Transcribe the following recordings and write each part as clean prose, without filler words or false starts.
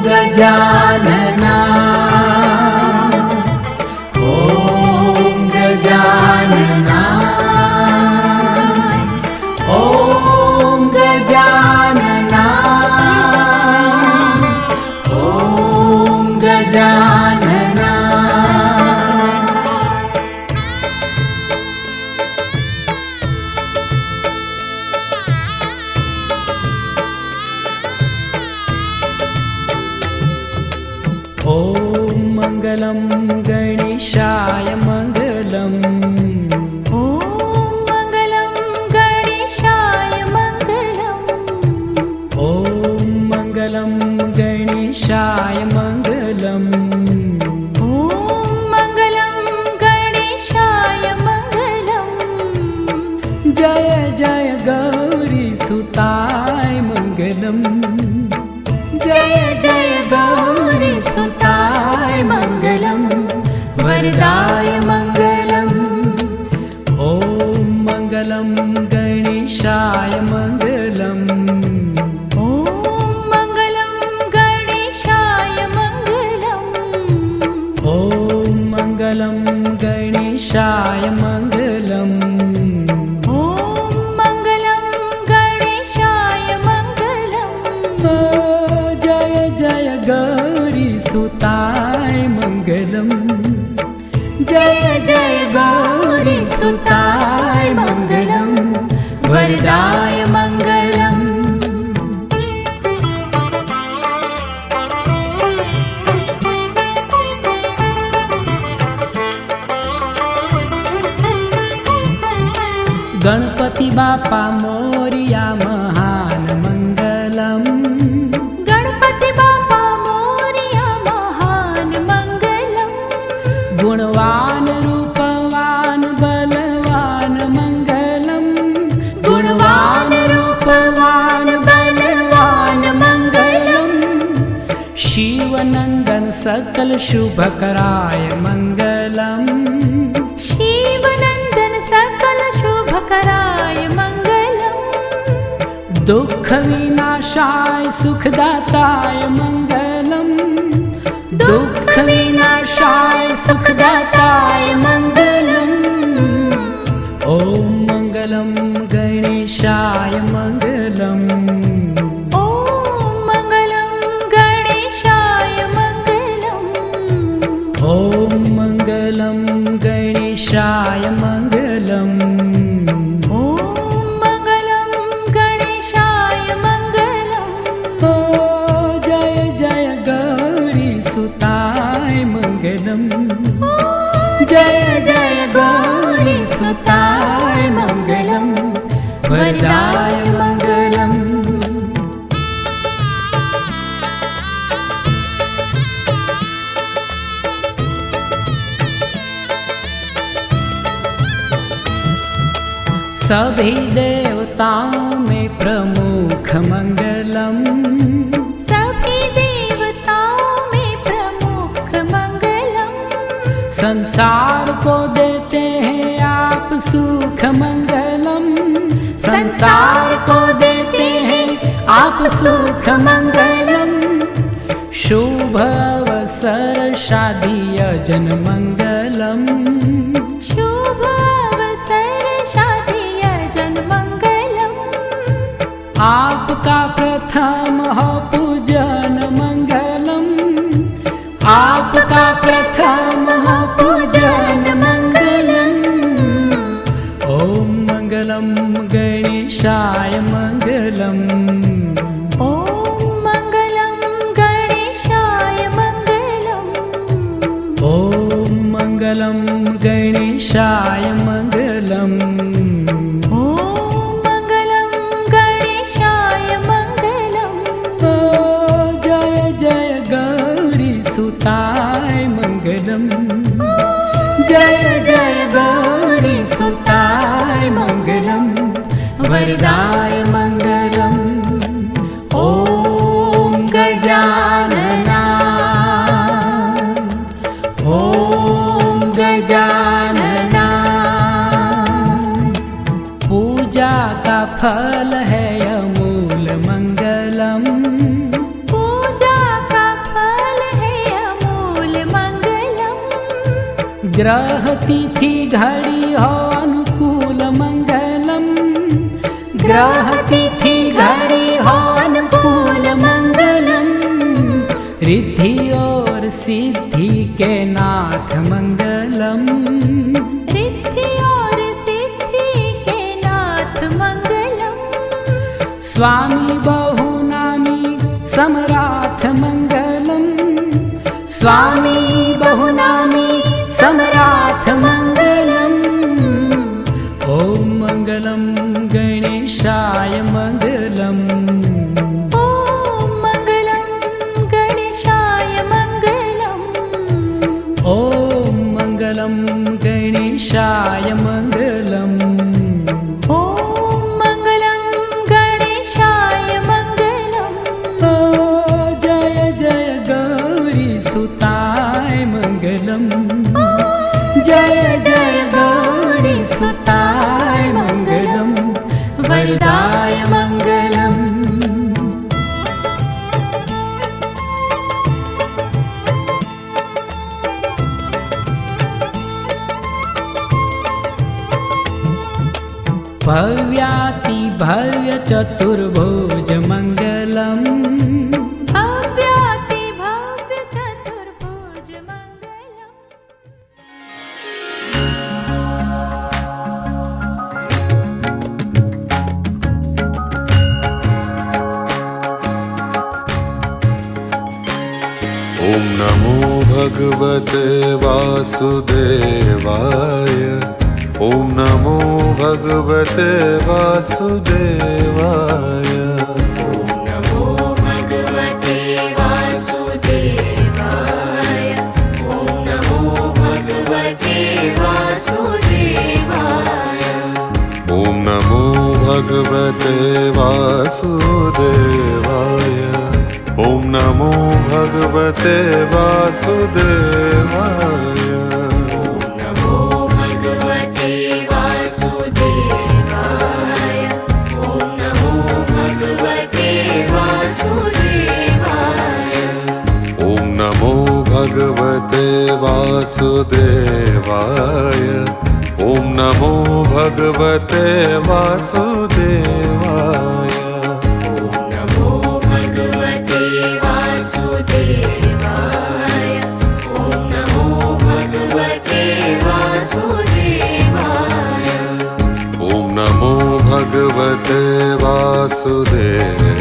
गजानना ॐ गजानना ॐ गजानना ॐ गजानना ॐ मङ्गलं गणेशाय मङ्गलम् ॐ मङ्गलं गणेशाय मङ्गलम् ॐ मङ्गलं गणेशाय मङ्गलम् ॐ मङ्गलं गणेशाय मङ्गलम् जय जय गौरी सुताय मङ्गलम् जय जय गौरी सुताय मङ्गलम् वरदाय मङ्गलम् ॐ मङ्गलं गणेशाय मङ्गलम् ॐ मङ्गलं गणेशाय मङ्गलम् ॐ मङ्गलं गणेशाय मङ्गलम् ॐ मङ्गलं गणेशाय मङ्गलम् जय जय गौरी सुताय मङ्गलम् जय जय गौरी सुताय मङ्गलम् वरदाय मङ्गलम् गणपति बापा मोरिया महान मङ्गलम् गणपति बापा मोरिया महान मङ्गलम् गुणवान रूपवान बलवान मङ्गलम् गुणवान रूपवान बलवान मङ्गलम् शिवनन्दन सकल शुभकराय मङ्गलम् शिवनन्दन सकल शुभकराय मङ्गलम् दुःख विनाशाय सुखदाताय मङ्गलम् दुःख विनाशाय सुखदाताय मङ्गलम् ॐ मङ्गलं गणेशाय मङ्गलम् ॐ मङ्गलं गणेशाय मङ्गलम् ॐ मङ्गलं गणेशाय मङ्गलम् ॐ मङ्गलं गणेशाय मङ्गलम् जय जय गौरी सुताय मङ्गलम् जय जय गौरी सुताय मङ्गलम् वरदाय मङ्गलम् सभी देवताओं में प्रमुख मङ्गलम् सभी देवताओं में प्रमुख मङ्गलम् संसार को देते हैं आप सुख मङ्गलम् संसार को देते हैं आप सुख मङ्गलम् शुभ अवसर शादी यजन मङ्गलम् शुभ अवसर शादी यजन मङ्गलम् आपका प्रथम हो पूजन मङ्गलम् आपका प्रथम हो पूजन मङ्गलम् ॐ मङ्गलं गणेशाय मङ्गलम् ॐ मङ्गलं गणेशाय मङ्गलम् ॐ मङ्गलं गणेशाय मङ्गलम् ॐ मङ्गलं गणेशाय मङ्गलम् जय जय गौरी सुताय मङ्गलम् जय जय गौरी सुताय मङ्गलम् वरदाय मङ्गलम् ॐ गजानना ॐ गजानना पूजा का फल है अमूल मंगलम पूजा का ग्रह तिथि घड़ी हो अनुकूल मंगलम, ग्रह तिथि घड़ी हो अनुकूल मंगलम, रिद्धि और सिद्धि के नाथ मंगलम, रिद्धि और सिद्धि के नाथ मंगलम, स्वामी बहुनामी समराथ मंगलम, स्वामी बहुनामी समराथ मंगलम, ओम मंगलम गणेशाय मंगलम, ओम मंगलम गणेशाय मंगलम, ओम मंगलम गणेशाय मंगलम, ओम मंगलम गणेशाय मंगलम, ओ जय जय गौरी सुताय मंगलम, जय जय गौरी सुताय मंगलम, वरदाय मंगलम। भव्याति भव्य चतुर्भुज मंगलम, भव्याति भव्य चतुर्भुज मंगलम। ॐ नमो भगवते वासुदेवाय, ॐ नमो भगवते वासुदेवाय, नमो भगवते वासुदेवाय, ॐ नमो भगवते वासुदेवाय, ॐ नमो भगवते वासुदेवाय, ॐ नमो भगवते वासुदेवाय, नमो भगवते वासुदेवाय, ॐ नमो भगवते वासुदेवाय, ॐ नमो भगवते वासुदेवाय, ॐ नमो भगवते वासुदेवाय, नमो भगवते वासुदेवाय, ॐ नमो भगवते वासुदेवाय, ॐ नमो भगवते वासुदेवाय,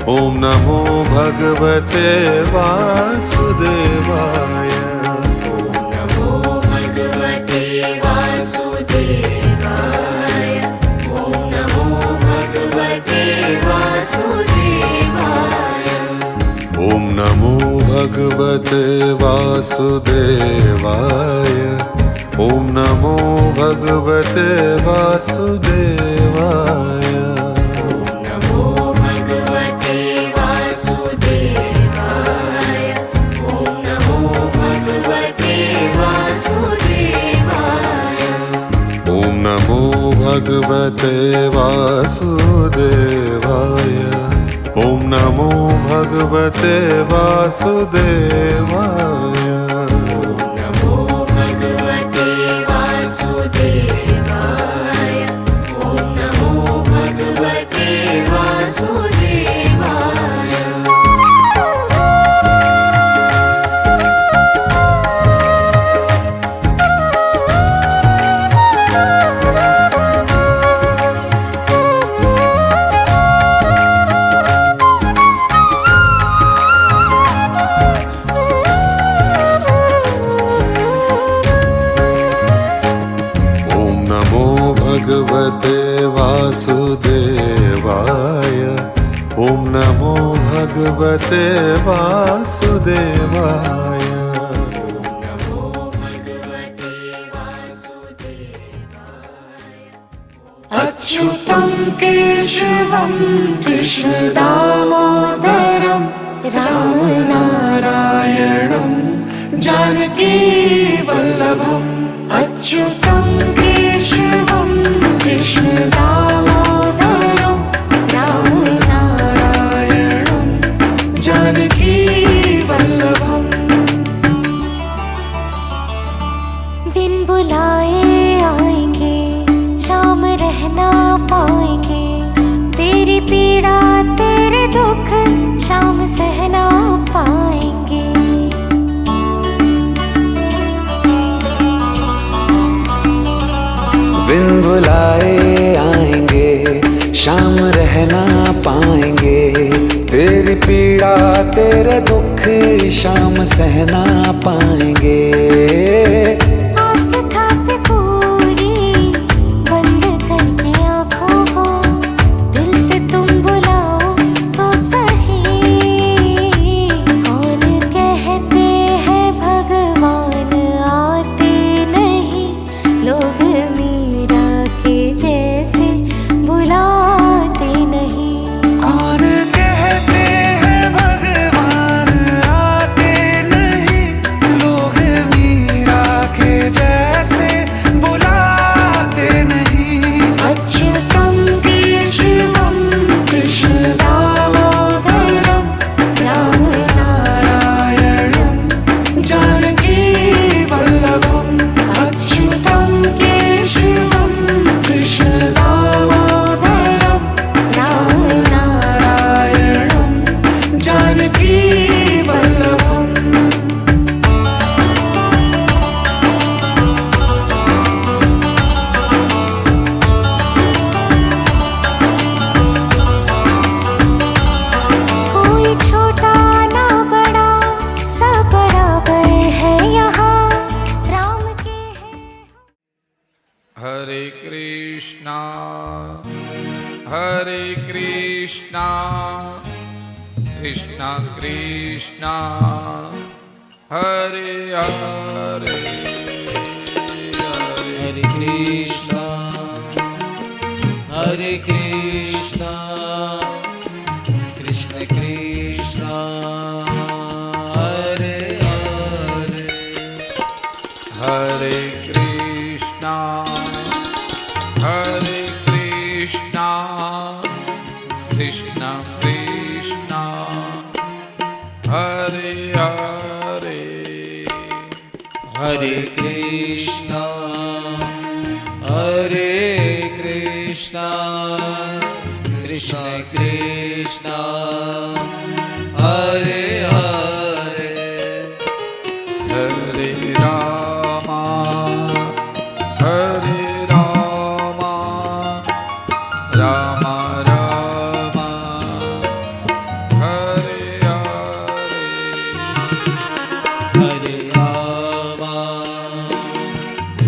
ॐ नमो भगवते वासुदेवाय, नमो भगवते वासुदेवाय, ॐ नमो भगवते वासुदेवाय, ॐ नमो भगवते वासुदेवाय, ॐ नमो भगवते वासुदेवाय, नमो भगवते वासुदेवाय, ॐ नमो भगवते वासुदेवाय, ॐ नमो भगवते वासुदेवाय, ॐ नमो भगवते वासुदेवाय, नमो भगवते वासुदेवाय, ॐ नमो भगवते वासुदेवाय। भगवते वासुदेवाय, ॐ नमो भगवते वासुदेवाय, नमो भगवते वासुदेवाय। अच्युतं केशवं कृष्णदामोदरं रामनारायणं जानकीवल्लभम्। अच्युतं केशवं कृष्णदामोदरं रामनारायणं जानकीवल्लभम्। तेरी पीड़ा तेरे दुख शाम सहना पाएंगे। आस्था से पूरी बंद करके आँखों को दिल से तुम बुलाओ तो सही। कौन कहते हैं भगवान आते नहीं, लोग मीरा के जैसे बुलाते नहीं। कौन कहते हैं भगवान आते नहीं, लोग मीरा के जैसे बुलाते नहीं। अच्युतं केशवं कृष्ण दामोदरं राम नारायणं जानकी वल्लभम। अच्युतं केशवं कृष्ण दामोदरं राम नारायणं जानकी वल्लभम। कोई छोटा ना बड़ा सब बराबर है यहाँ राम के हैं। हरे कृष्णा कृष्णा कृष्णा हरे हरे हरे कृष्णा कृष्ण कृष्णा हरे हरे। हरे कृष्णा कृष्णा कृष्णा हरे हरे। हरे कृष्णा कृष्ण कृष्णा हरे हरे। हरे रामा राम राम हरे हरे।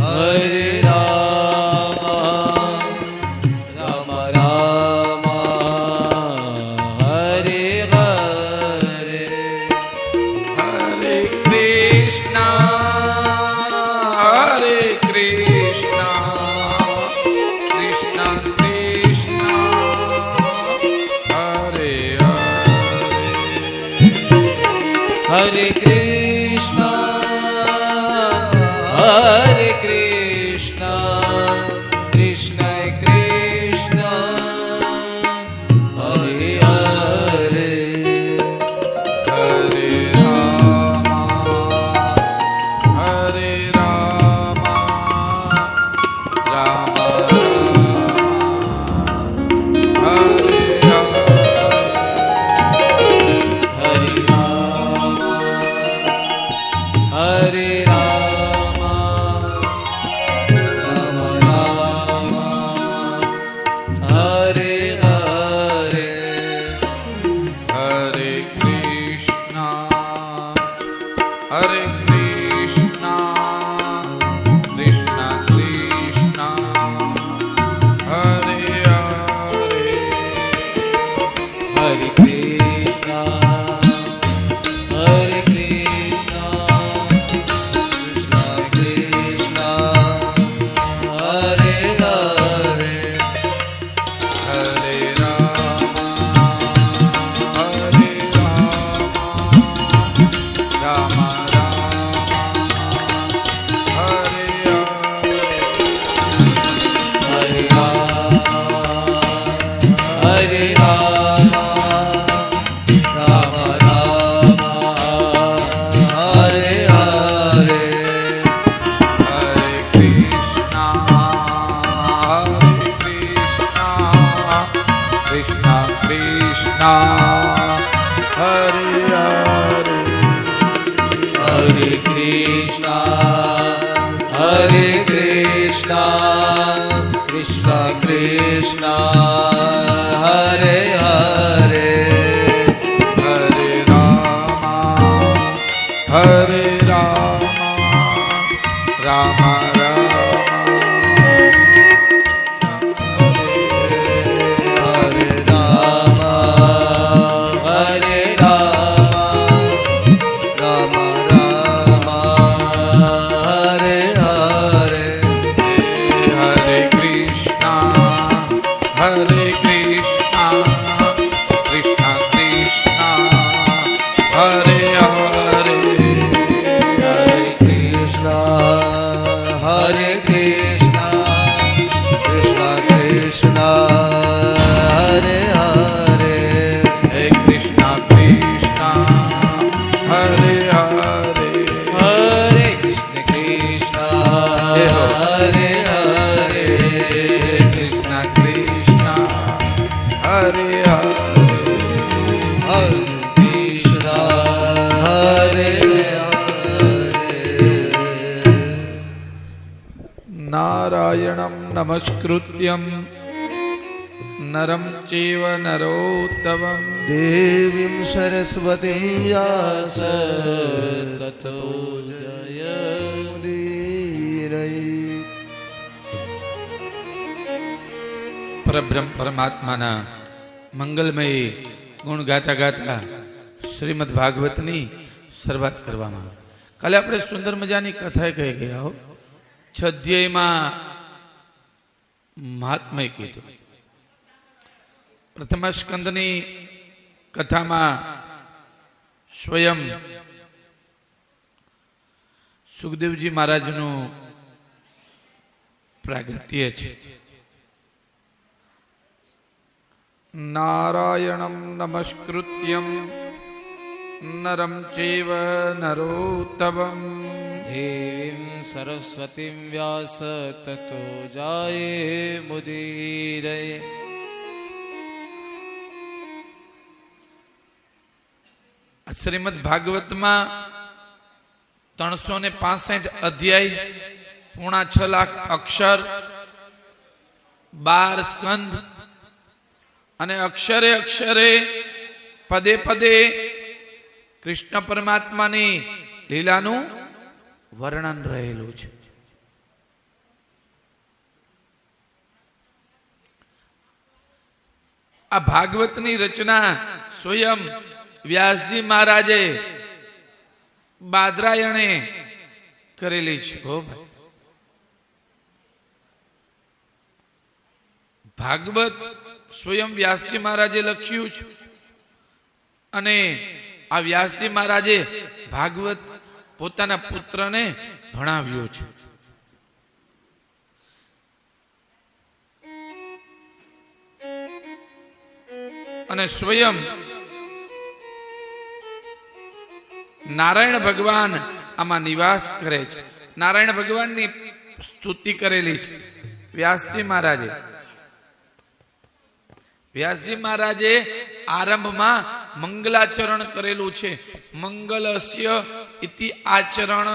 हरे राम राम राम हरे हरे। हरे कृष्णा कृष्णा कृष्णा हरे हरे। हरे कृष्णा कृष्ण कृष्ण हरे हरे। हरे राम राम हरे हरे राम राम हरे हरे। हरे कृष्णा कृष्णा कृष्णा हरे हरे। हरे कृष्णा कृष्णा कृष्ण हरे हरे। हरे राम राम हरे हरे। हरे राम राम हरे हरे। हरे कृष्णा कृष्णा कृष्णा हरे हरे। हरे कृष्णा कृष्ण कृष्ण हरे हरे। નમસ્કૃત્યમ નરમ ચૈવ નરોત્તમં દેવીં સરસ્વતીં વ્યાસ તતો જયમુદીરયે. પરબ્રહ્મ પરમાત્માના મંગલમય ગુણ ગાતા ગાતા શ્રીમદ ભાગવતની શરૂઆત કરવામાં આવે. કાલે આપણે સુંદર મજાની કથા કહી ગયા હો. 6 અધ્યાયમાં મહાત્મય કીધું. પ્રથમ સ્કંદની કથામાં સ્વયં સુખદેવજી મહારાજનું પ્રાગટ્ય છે. નારાયણં નમસ્કૃત્યં નરં ચૈવ નરોત્તમં દેવીં સરસ્વતીં વ્યાસ તતો જયમુદીરયે. શ્રીમદ ભાગવતમાં 365 અધ્યાય, 6.5 લાખ અક્ષર, 12 સ્કંદ અને અક્ષરે અક્ષરે પદે પદે કૃષ્ણ પરમાત્માની લીલાનું વર્ણન રહેલું છે. આ ભાગવતની રચના સ્વયં વ્યાસજી મહારાજે બાદરાયણે કરેલી છે. ભાગવત સ્વયં વ્યાસજી મહારાજે લખ્યું છે અને આ વ્યાસજી મહારાજે ભાગવત પોતાના પુત્રને ભણાવ્યો છે. અને સ્વયં નારાયણ ભગવાન આમાં નિવાસ કરે છે. નારાયણ ભગવાનની સ્તુતિ કરેલી છે વ્યાસજી મહારાજે. વ્યાસજી મહારાજે આરંભમાં મંગલાચરણ કરેલું છે. મંગલસ્ય ઇતિ આચરણ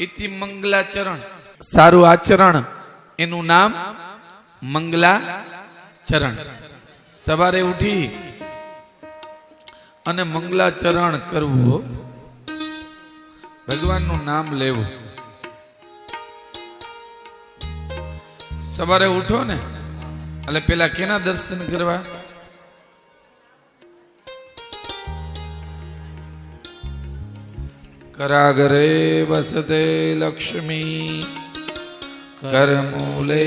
ઇતિ મંગલાચરણ. સારું આચરણ એનું નામ મંગલાચરણ. સવારે ઉઠી અને મંગલાચરણ કરવું, ભગવાનનું નામ લેવું. સવારે ઉઠો ને એટલે પેલા કેના દર્શન કરવા? કરાગરે વસતે લક્ષ્મી કરમૂલે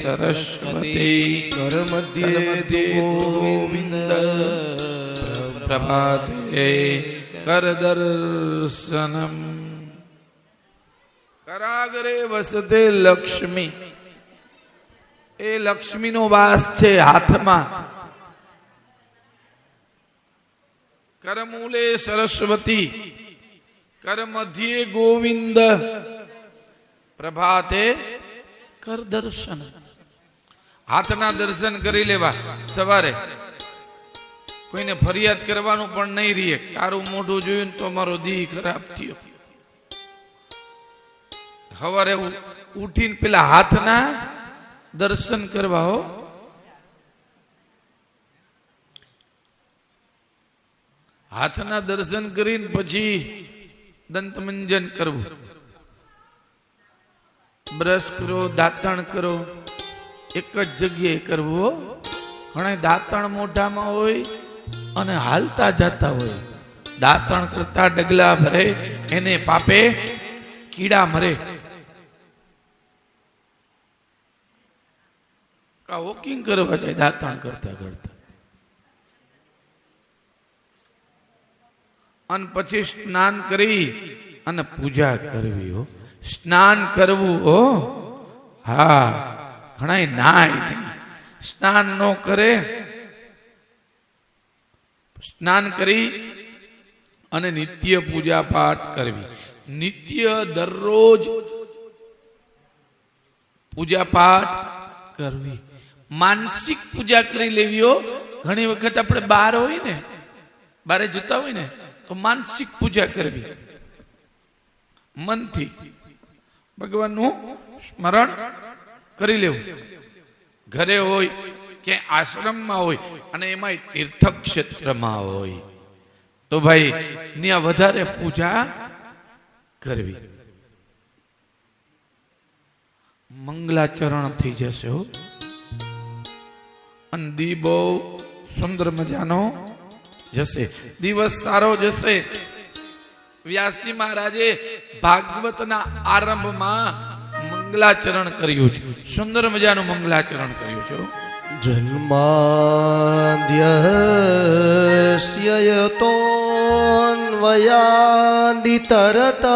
સરસ્વતી કરમધ્યે ગોવિંદ પ્રભાતે કરદર્શનમ. કરાગરે વસતે લક્ષ્મી. એ લક્ષ્મીનો વાસ છે હાથમાં. કરમૂલે સરસ્વતી કરમધ્યે ગોવિંદ પ્રભાતે કર દર્શન. હાથના દર્શન કરી લેવા સવારે. કોઈને ફરિયાદ કરવાનું પણ નહીં રહે. તારું મોઢું જોયું તો મારો દી ખરાબ થયો. સવારે ઉઠીને પેલા હાથના દર્શન કરવા હો. હાથના દર્શન કરીને પછી દંતમંજન કરવું. બ્રશ કરો, દાંતણ કરો, એક જ જગ્યાએ કરવું. ઘણા દાંતણ મોઢામાં હોય અને હાલતા જતા હોય. દાંતણ કરતા ડગલા ભરે એને પાપે કીડા મરે. વોકિંગ કરવા જાય દાંતણ કરતા કરતા. અને પછી સ્નાન કરી અને પૂજા કરવી હો. સ્નાન કરવું હો. હા, ઘણા નાય નહીં, સ્નાન ન કરે. સ્નાન કરી અને નિત્ય પૂજા પાઠ કરવી. નિત્ય દરરોજ પૂજા પાઠ કરવી. માનસિક પૂજા કરી લેવી હો. ઘણી વખત આપણે બહાર હોય ને, બારે જતા હોય ને, તો માનસિક પૂજા કરવી. મનથી ભગવાનનું સ્મરણ કરી લેવું. ઘરે હોય કે આશ્રમમાં હોય અને એમાં તીર્થક્ષેત્રમાં હોય તો ભાઈ ત્યાં વધારે પૂજા કરવી. મંગલાચરણ થઈ જશે હો. અને દી બહુ સુંદર મજાનો જશે, દિવસ સારો જશે. વ્યાસજી મહારાજે ભાગવતના આરંભમાં મંગલાચરણ કર્યું છે, સુંદર મજાનું મંગલાચરણ કર્યું છે. જન્માદ્યસ્ય યતોન્વયાદિતરતઃ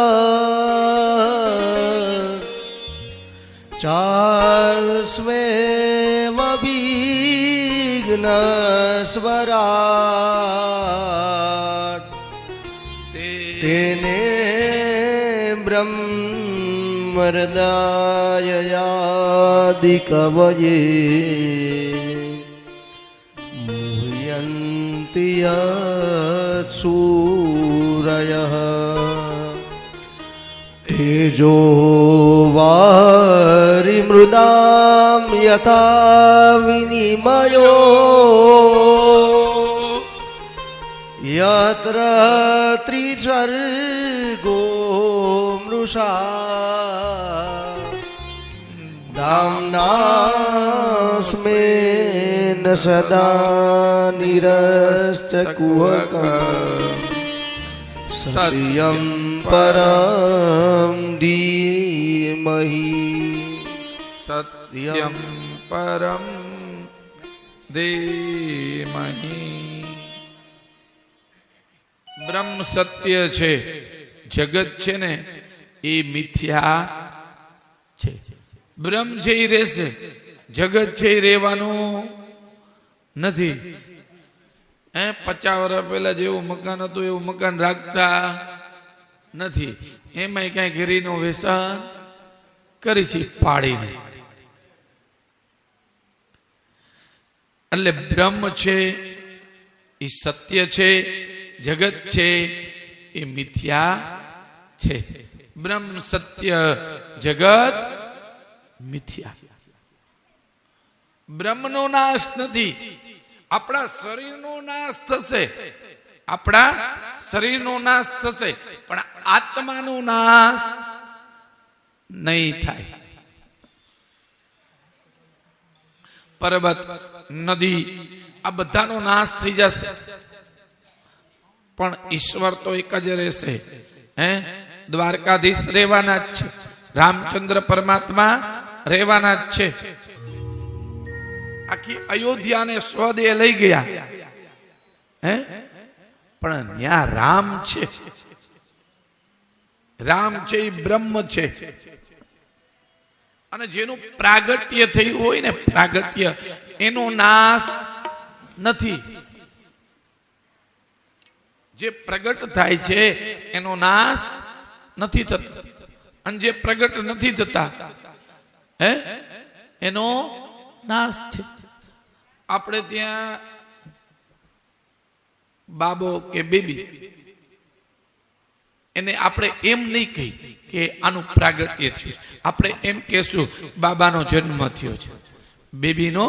ચાર્સ્વેવ વિઘ્નસ્વરાટ તેને બ્રહ્મહૃદયાદિકવયે મુહ્યન્તિ યત્સૂરયઃ तेजो वारिमृदां यथा विनिमयो यत्र त्रिसर्गो मृषा दाम्नास्मेन सदा निरस्तकुहकम् सत्यं परं धीमहि સત્યમ પરમ ધીમહિ. બ્રહ્મ સત્ય છે, જગત છે ને એ મિથ્યા છે. બ્રહ્મ છે એ રહેશે, જગત છે એ રહેવાનું નથી. 50 વર્ષ પહેલા જેવું મકાન હતું એવું મકાન રાખતા નથી. એમાંય કઈ ઘેરીનું વેચાણ કરી છે પાડીને. એટલે બ્રહ્મ છે એ સત્ય છે, જગત છે એ મિથ્યા છે. બ્રહ્મ સત્ય, જગત મિથ્યા. બ્રહ્મનો નાશ નથી. આપણા શરીરનો નાશ થશે, આપણા શરીરનો નાશ થશે, પણ આત્માનો નાશ નહીં થાય. પર્વત, નદી આ બધાનો નાશ થઈ જશે, પણ ઈશ્વર તો એક જ રહેશે. દ્વારકાધીશ રહેવાના જ છે, રામચંદ્ર પરમાત્મા રહેવાના જ છે. આખી અયોધ્યાને સ્વદેહ લઈ ગયા, પણ ત્યાં રામ છે. રામ છે એ બ્રહ્મ છે. અને જેનું પ્રાગટ્ય થયું હોય ને, પ્રાગટ્ય, એનો નાશ નથી. જે પ્રગટ થાય છે એનો નાશ નથી થતો, અને જે પ્રગટ નથી થતા એનો નાશ છે. આપણે ત્યાં બાબો કે બેબી, એને આપણે એમ નહીં કહી કે આનું પ્રાગટ્ય થયું. આપણે એમ કહેશું બાબાનો જન્મ થયો છે, બેબીનો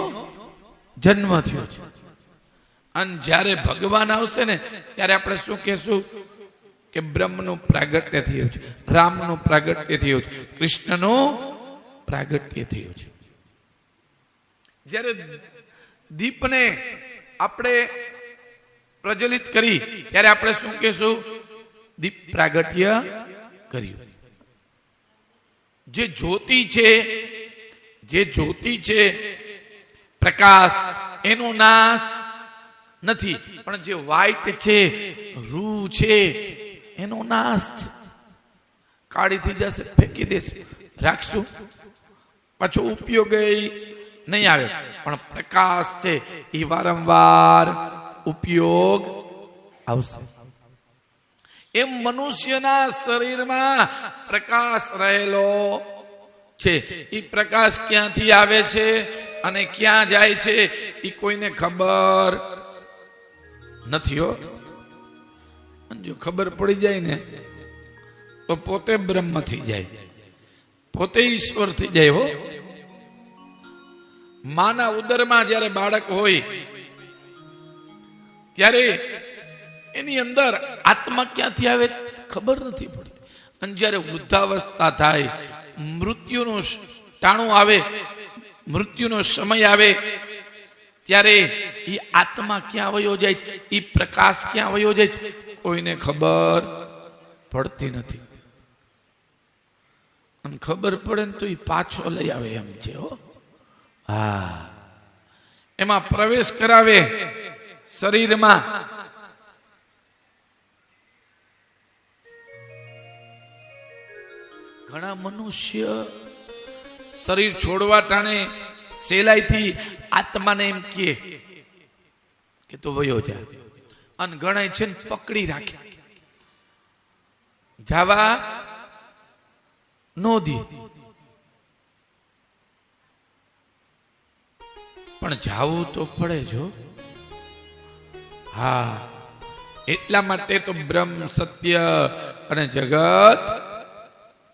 જન્મ થયો છે. અને જ્યારે ભગવાન આવશે ને ત્યારે આપણે શું કહેશું કે બ્રહ્મનું પ્રાગટ્ય થયું છે, રામનું પ્રાગટ્ય થયું છે, કૃષ્ણનું પ્રાગટ્ય થયું છે. જ્યારે દીપને આપણે પ્રજ્વલિત કરી ત્યારે આપણે શું કહેશું? દીપ પ્રાગટ્ય કર્યું. જે જ્યોતિ છે, જે જ્યોતિ છે, પ્રકાશ, એનો નાશ નથી, પણ જે વ્હાઈટ છે, રૂ છે, એનો નાશ છે. કાળી થઈ જશે, ફેંકી દેશું, રાખશું, પાછો ઉપયોગ નહીં આવે. પણ પ્રકાશ છે એ વારંવાર ઉપયોગ આવશે. એમ મનુષ્યના શરીરમાં પ્રકાશ રહેલો છે. એ પ્રકાશ ક્યાંથી આવે છે અને ક્યાં જાય છે એ કોઈને ખબર નથી હો. જો ખબર પડી જાય ને તો પોતે બ્રહ્મ થઈ જાય, પોતે ઈશ્વર થઈ જાય હો. માના ઉદરમાં જ્યારે બાળક હોય ત્યારે એની અંદર આત્મા ક્યાંથી આવે ખબર નથી પડતી, અને જ્યારે વૃદ્ધાવસ્થા થાય, મૃત્યુનું ટાણું આવે, મૃત્યુનો સમય આવે ત્યારે એ આત્મા ક્યાં વયો જાય છે, એ પ્રકાશ ક્યાં વયો જાય છે, કોઈને ખબર પડતી નથી. અને ખબર પડે ને તો એ પાછો લઈ આવે એમ છે. હો હા, એમાં પ્રવેશ કરાવે શરીરમાં. ઘણા મનુષ્ય શરીર છોડવા ટાણે સહેલાઈથી આત્માને એમ કે તો વયો જા, અને ઘણા છે ને પકડી રાખે, જાવા નો દી. પણ જાવું તો પડે જો. હા, એટલા માટે તો બ્રહ્મ સત્ય અને જગત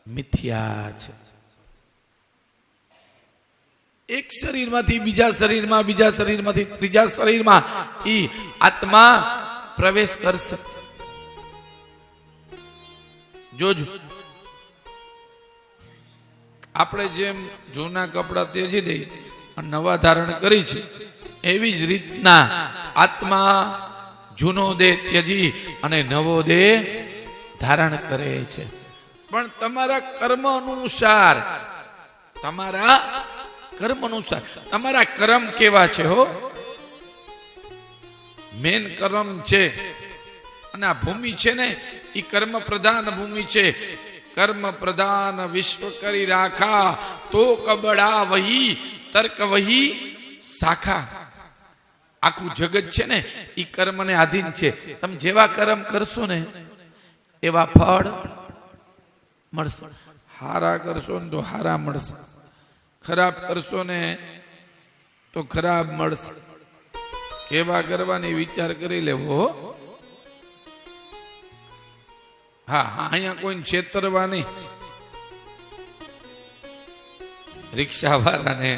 મિથ્યા છે. એક શરીરમાંથી બીજા શરીરમાં, બીજા શરીરમાંથી ત્રીજા શરીરમાં ઈ આત્મા પ્રવેશ કરશે. જોજો, આપણે જેમ જૂના કપડા ત્યજી દઈ અને નવા ધારણ કરી છે, એવી જ રીતના આત્મા જૂનો દેહ ત્યજી અને નવો દેહ ધારણ કરે છે. પણ તમારા કર્મ અનુસાર, તમારા કર્મ અનુસાર, તમારા કર્મ કેવા છે. હો, મેન કર્મ છે, અને આ ભૂમિ છે ને એ કર્મ પ્રધાન ભૂમિ છે. કર્મ પ્રધાન વિશ્વ કરી રાખા, તો કબડા વહી તર્ક વહી શાખા. આખું જગત છે ને એ કર્મને આધીન છે. તમે જેવા કર્મ કરશો ને એવા ફળ મળશે. હારા કરશો ને તો હારા મળશે, ખરાબ કરશો ને તો ખરાબ મળશે. કેવા કરવાની વિચાર કરી લેવો. હા, અહીંયા કોઈને છેતરવા નહીં. રિક્ષા વાળાને,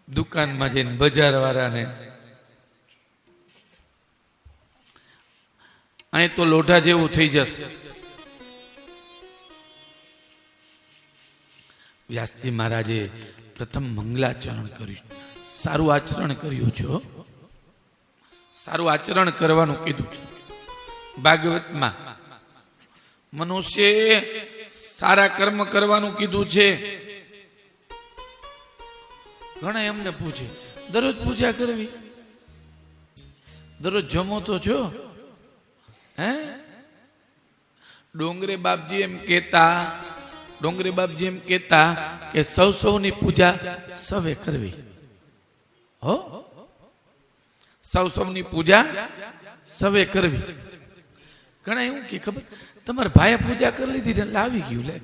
દુકાનમાં જઈને બજાર વાળાને, અહીં તો લોઢા જેવું થઈ જશે. વ્યાસજી મહારાજે પ્રથમ મંગલાચરણ કર્યું, સારું આચરણ કર્યું છે. સારું આચરણ કરવાનું કીધું છે. ભાગવતમાં મનુષ્ય સારા કર્મ કરવાનું કીધું છે. ઘણા એમને પૂછે, દરરોજ પૂજા કરવી, દરરોજ જમો તો છો? હે, ડોંગરે બાપજી એમ કહેતા, ડોંગરે બાપજી એમ કહેતા કે સૌની પૂજા સવે કરવી. હો, સૌની પૂજા સવે કરવી. ઘણા એવું કે ખબર, તમારા ભાઈએ પૂજા કરી લીધી ને લાવી ગયું લે.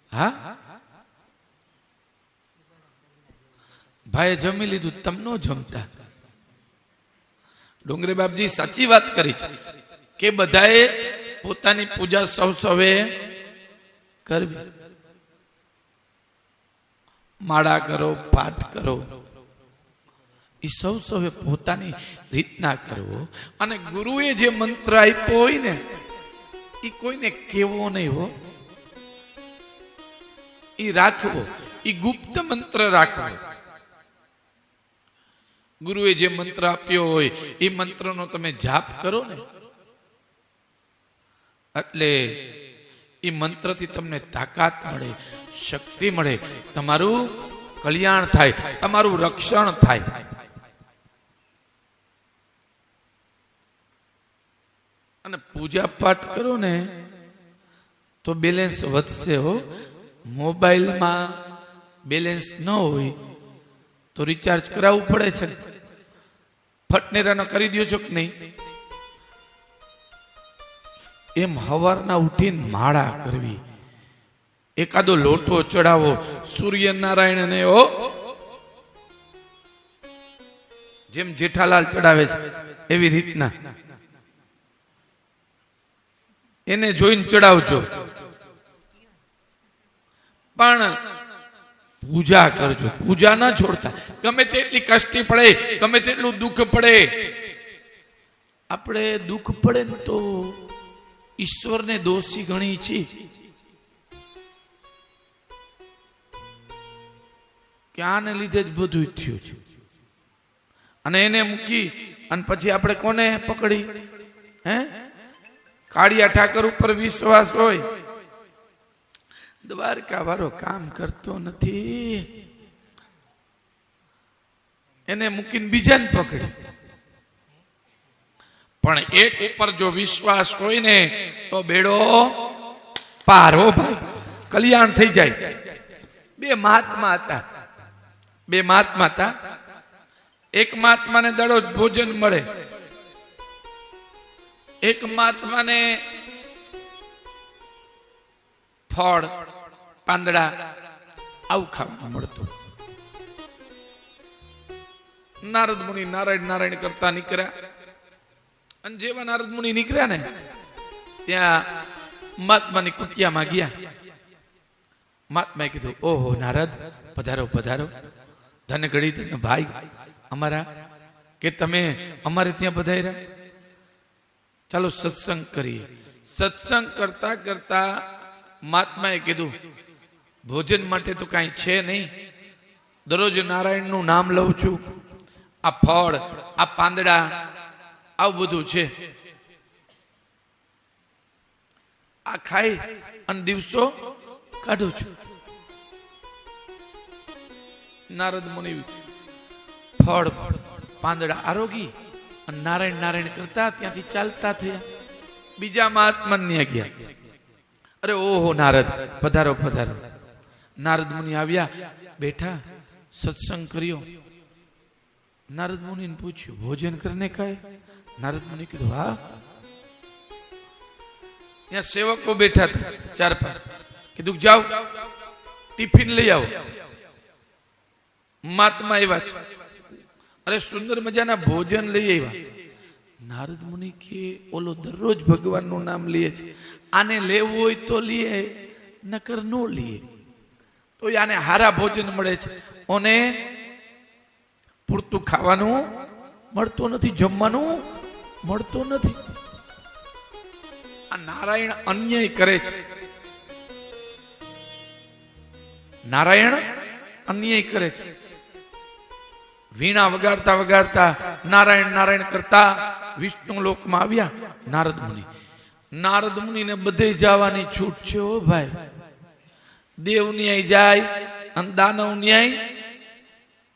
હા, ભાઈએ જમી લીધું, તમ નો જમતા. ડોંગરે બાપજી સાચી વાત કરી છે કે બધાએ પોતાની પૂજા સવે કરવી. માળા કરો, પાઠ કરો, એ સવે પોતાની રીતના કરવો. અને ગુરુએ જે મંત્ર આપ્યો હોય ને એ કોઈને કેવો નહીં. હો, એ રાખવો, એ ગુપ્ત મંત્ર રાખવો. ગુરુએ જે મંત્ર આપ્યો હોય એ મંત્રનો તમે જાપ કરો ને, એટલે એ મંત્રથી તમને તાકાત મળે, શક્તિ મળે, તમારું કલ્યાણ થાય, તમારું રક્ષણ થાય. અને પૂજા પાઠ કરો ને તો બેલેન્સ વધશે. હો, મોબાઈલમાં બેલેન્સ ન હોય તો રિચાર્જ કરાવવું પડે છે. ફટનેરાનો કરી દો છો કે નહીં? એમ હવારના ઉઠીને માળા કરવી, એકાદો લોટો ચડાવો સૂર્યનારાયણને. હો, જેમ જેઠાલાલ ચડાવે છે એવી રીતના એને જોઈને ચડાવજો. પણ પૂજા કરજો, પૂજા ન છોડતા. ગમે તેટલી કષ્ટી પડે, ગમે તેટલું દુઃખ પડે, આપણે દુઃખ પડે ને તો ઈશ્વરને દોષી ગણી છીએ કે આને લીધે જ બધું થયું છે, અને એને મૂકી અને પછી આપણે કોને પકડી? હે, કાળિયા ઠાકર ઉપર વિશ્વાસ હોય, દ્વારકા વાળો કામ કરતો નથી, એને મૂકીને બીજાને પકડી. પણ એક ઉપર જો વિશ્વાસ હોય ને તો બેડો પાર. હો ભાઈ, કલ્યાણ થઈ જાય. બે મહાત્મા હતા. એક મહાત્માને દરરોજ ભોજન મળે, એક મહાત્માને ફળ, પાંદડા આવું ખાવા મળતું. નારદ મુનિ નારાયણ નારાયણ કરતા નીકળ્યા, અને જેવા નારદ મુનિ નીકળ્યા ને ત્યાં મહાત્માની કુટિયામાં ગયા. મહાત્માએ કીધું, ઓહો નારદ, પધારો પધારો, ધન ઘડી ધન ભાઈ અમારા, કે તમે અમારે ત્યાં પધાર્યા, ચાલો સત્સંગ કરીએ. સત્સંગ કરતા કરતા મહાત્માએ કીધું, ભોજન માટે તો કાંઈ છે નહીં, દરરોજ નારાયણનું નામ લઉં છું, આ ફળ, આ પાંદડા, આવું બધું છે, આ ખાઈ અને દિવસો કાઢું છું. નારદ મુનિ ફળ, પાંદડા આરોગી અને નારાયણ નારાયણ કરતા ત્યાંથી ચાલતા થયા. બીજા મહાત્મા ત્યાં ગયા. અરે ઓહો નારદ, પધારો પધારો. નારદ મુનિ આવ્યા, બેઠા, સત્સંગ કર્યો. નારદ મુનિને પૂછ્યું, ભોજન કરને કાય? નારદ મુનિ કીધું, હા. ત્યાં સેવકો બેઠા હતા, 4-5. કીધું જાઓ ટિફિન લઈ આવો. મહાત્મા આવ્યા છે, અરે સુંદર મજાના ભોજન લઈ આવ્યા. નારદ મુનિ કે ઓલો દરરોજ ભગવાનનું નામ લે છે, આને લેવું હોય તો લે, નકર નો લે. તો આને હારા ભોજન મળે છે, ઓને પૂરતું ખાવાનું મળતું નથી, જમવાનું મળતું નથી. આ નારાયણ અન્યાય કરે છે, નારાયણ અન્યાય કરે છે. વીણા વગાડતા વગાડતા નારાયણ નારાયણ કરતા વિષ્ણુ લોકમાં આવ્યા નારદ મુનિ. નારદ મુનિને બધે જવાની છૂટ છે. ઓ ભાઈ, દેવ ન્યાય જાય અને દાનવ ન્યાય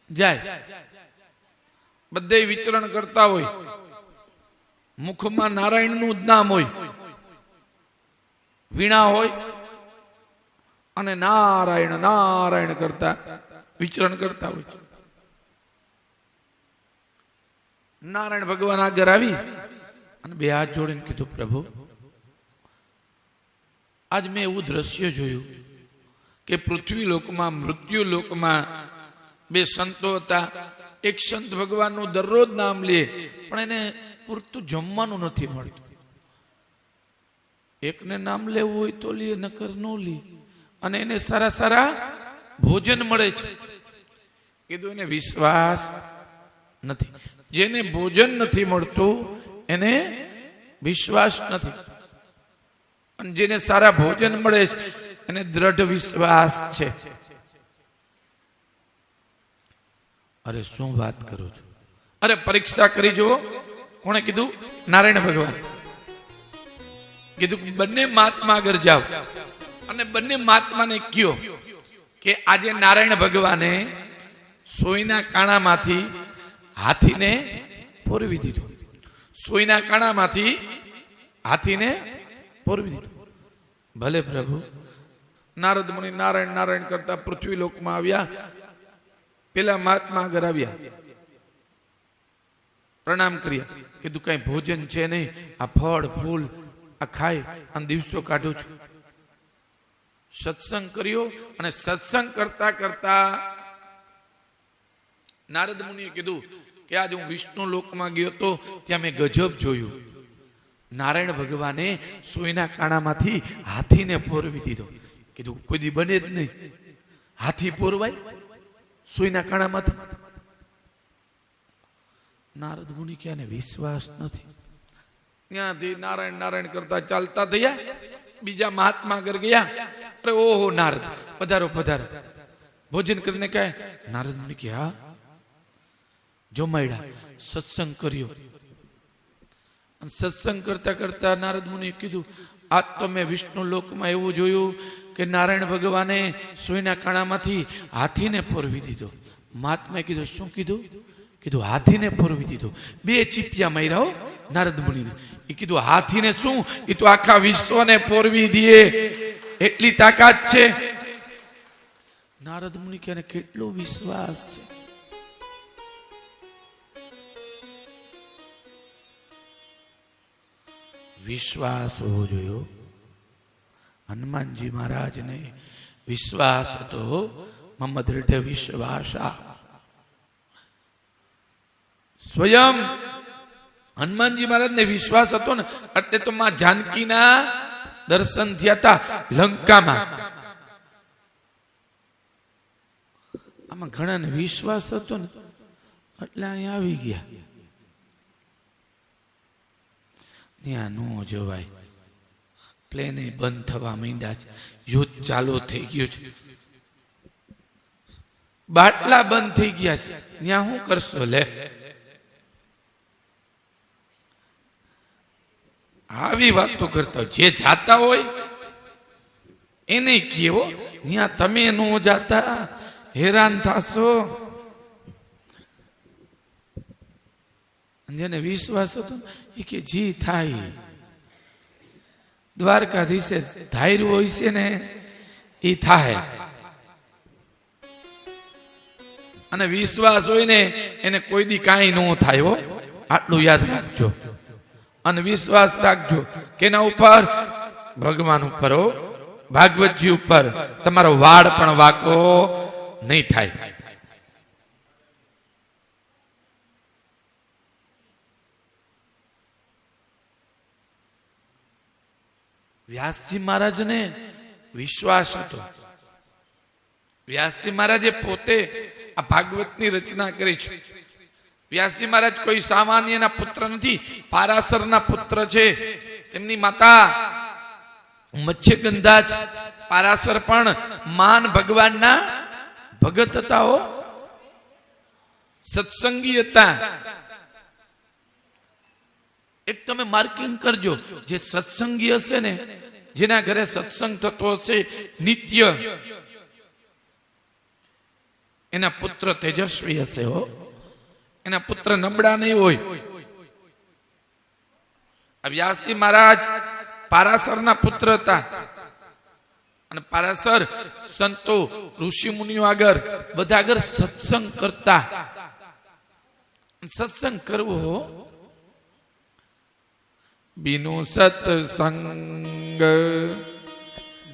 જાય, બધે વિચરણ કરતા હોય, મુખમાં નારાયણનું જ નામ હોય, વીણા હોય અને નારાયણ નારાયણ કરતા વિચરણ કરતા હોય. નારાયણ ભગવાન આગળ આવી અને બે હાથ જોડીને કીધું, પ્રભુ, આજ મેં એવું દ્રશ્ય જોયું કે પૃથ્વી લોકમાં, મૃત્યુ લોકમાં બે સંતો હતા. એક સંત ભગવાનનું દરરોજ નામ લે, પણ એને પૂરતું જમવાનું નથી મળતું. એકને નામ લેવું હોય તો લે, નકર નો લે, અને એને સારા સારા ભોજન મળે છે. કીધું એને વિશ્વાસ નથી. જેને ભોજન નથી મળતું એને વિશ્વાસ નથી, અને જેને સારા ભોજન મળે છે એને દ્રઢ વિશ્વાસ છે. અરે શું વાત કરો છો? અરે પરીક્ષા કરી જુઓ. કોણે કીધું? નારાયણ ભગવાન. કીધું બંને મહાત્મા આગળ જાઓ અને બંને મહાત્માને કયો કે આજે નારાયણ ભગવાને સોયના કાણામાંથી હાથીને પોરવી દીધું. સોયના કાણામાંથી હાથીને પોરવી દીધું. ભલે પ્રભુ. નારદ મુનિ નારાયણ નારાયણ કરતા પૃથ્વી લોકમાં આવ્યા. પેલા મહાત્મા આગળ આવ્યા, પ્રણામ કર્યા. કીધું કઈ ભોજન છે નહીં, આ ફળ ફૂલ આ ખાય અને દિવસો કાઢું છું. સત્સંગ કર્યો, અને સત્સંગ કરતા કરતા નારદ મુનિએ કીધું કે આજે હું વિષ્ણુ લોકમાં ગયો તો ત્યાં મેં ગજબ જોયું. નારાયણ ભગવાને સોયના કાણામાંથી હાથીને પોરવી દીધો. કીધું કોઈ દી બને જ નહીં. હાથી પોરવાય સુઈના કાણામાંથી? નારદ મુનિ કે આને વિશ્વાસ નથી. ત્યાંથી નારાયણ નારાયણ કરતા ચાલતા થયા, બીજા મહાત્મા ઘર ગયા. અરે ઓહો નારદ પધારો પધારો. ભોજન કરીને કહે. નારદ મુનિ કે હા. જમાડ્યા, સત્સંગ કર્યો. અને સત્સંગ કરતા કરતા નારદ મુનિએ કીધું આજ તો મેં વિષ્ણુ લોકમાં એવું જોયું કે નારાયણ ભગવાને સોયના કાણામાંથી હાથીને પોરવી દીધો. મહાત્માએ કીધું શું કીધું? કીધું હાથીને પોરવી દીધો. 2 ચીપિયા માર્યા હો નારદ મુનિને. એ કીધું હાથીને શું, એ તો આખા વિશ્વને પોરવી દે એટલી તાકાત છે. નારદ મુનિ કે કેટલો વિશ્વાસ છે. વિશ્વાસ હોવો જોયો. હનુમાનજી મહારાજને વિશ્વાસ હતો. મમ દૃઢ વિશ્વાસા. સ્વયં હનુમાનજી મહારાજને વિશ્વાસ હતો ને એટલે તો માં જાનકીના દર્શન થયા હતા લંકામાં. આમાં ઘણાને વિશ્વાસ હતો ને એટલે અહીંયા આવી ગયા. ત્યાં નો જવાય. પ્લેને બંધ થવા માંડ્યા છે. યુદ્ધ ચાલુ થઈ ગયું છે. બાટલા બંધ થઈ ગયા છે. ત્યાં શું કરશો લે? આવી વાતો કરતા જે જાતા હોય એને કેવો, ત્યાં તમે નો જાતા હેરાન થાશો. જેને વિશ્વાસ હતો એ કે જી થાય. દ્વારકાધીશે ધાર્યું હોય છે ને એ થાય. અને વિશ્વાસ હોય ને એને કોઈ દી કાંઈ ન થાય હો. આટલું યાદ રાખજો. અને વિશ્વાસ રાખજો કેના ઉપર? ભગવાન ઉપર હો. ભાગવતજી ઉપર. તમારો વાળ પણ વાકો નહીં થાય. વ્યાસજી મહારાજને વિશ્વાસ હતો. વ્યાસજી મહારાજે પોતે આ ભાગવતની રચના કરી છે. વ્યાસજી મહારાજ કોઈ સામાન્યના પુત્ર નથી, પારાશરના પુત્ર છે. તેમની માતા મત્સ્યગંધા છે. પારાશર પણ મહાન ભગવાનના ભગત હતા હો. સત્સંગી હતા. એક તમે માર્કિંગ કરજો, જે સત્સંગી હશે ને, જેના ઘરે સત્સંગ થતો હશે નિત્ય, એના પુત્ર તેજસ્વી હશે હો. એના પુત્ર નબળા નહીં હોય. વ્યાસજી મહારાજ પારાશરના પુત્ર હતા. અને પારાશર સંતો ઋષિ મુનિઓ આગળ બધા આગળ સત્સંગ કરતા. સત્સંગ કરવો હો. બિનુ સત્સંગ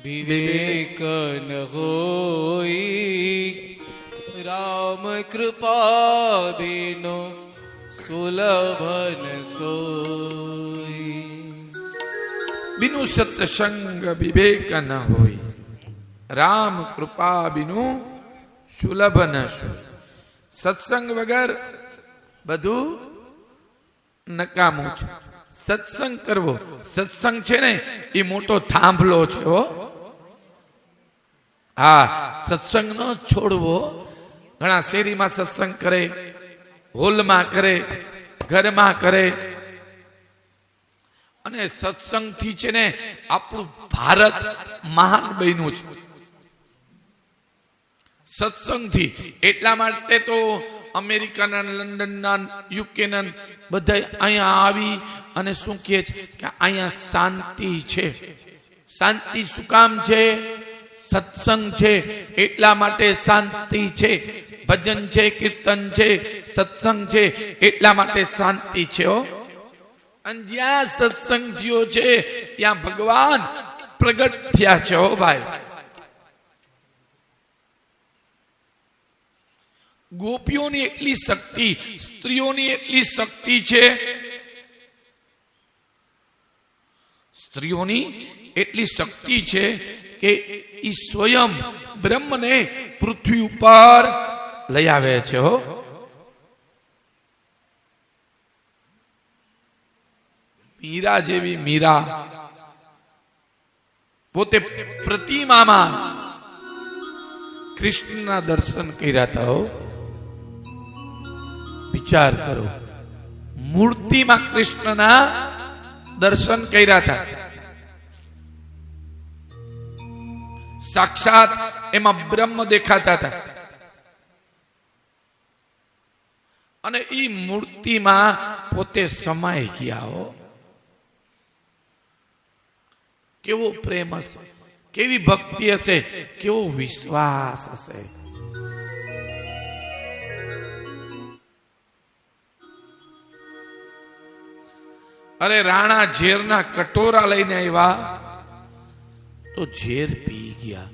વિવેક ન હોઈ, રામ કૃપા બિનો સુલભ ન સોઈ. બિનુ સત્સંગ વિવેક ન હોય, રામ કૃપા બિનુ સુલભ ન સોઈ. સત્સંગ વગર બધું નકામું છે. સત્સંગ કરવો, સત્સંગ છે ને એ મોટો થાંભલો છે હો. હા, સત્સંગ નો છોડવો. ઘણા શેરીમાં સત્સંગ કરે, હોલમાં કરે, ઘરમાં કરે. અને સત્સંગથી છે ને આપણું ભારત મહાન બન્યું છે. સત્સંગથી એટલા માટે તો અમેરિકાના, લંડનના, યુકેના બધા અહીંયા આવી અને શું કહે છે કે અહીંયા શાંતિ છે. શાંતિ શું કામ છે? સત્સંગ છે એટલા માટે શાંતિ છે. ભજન છે, કીર્તન છે, સત્સંગ છે એટલા માટે શાંતિ છે હો. અને જ્યાં સત્સંગ થયો છે ત્યાં ભગવાન પ્રગટ થયા છે હો ભાઈ. ગોપીઓની એટલી શક્તિ, સ્ત્રીઓની એટલી શક્તિ છે. સ્ત્રીઓની એટલી શક્તિ છે કે ઈ સ્વયં બ્રહ્મને પૃથ્વી ઉપર લઈ આવે છે. હો, મીરા જેવી મીરા પોતે પ્રતિમામાં કૃષ્ણના દર્શન કર્યા હતા. હો, વિચાર કરો, મૂર્તિમાં કૃષ્ણના દર્શન કર્યા હતા. સાક્ષાત એમાં બ્રહ્મ દેખાતા હતા અને ઈ મૂર્તિમાં પોતે સમાઈ ગયા. હો, કેવો પ્રેમ હશે, કેવી ભક્તિ હશે, કેવો વિશ્વાસ હશે. અરે રાણા ઝેરના કટોરા લઈને આવ્યા તો ઝેર પી ગયા.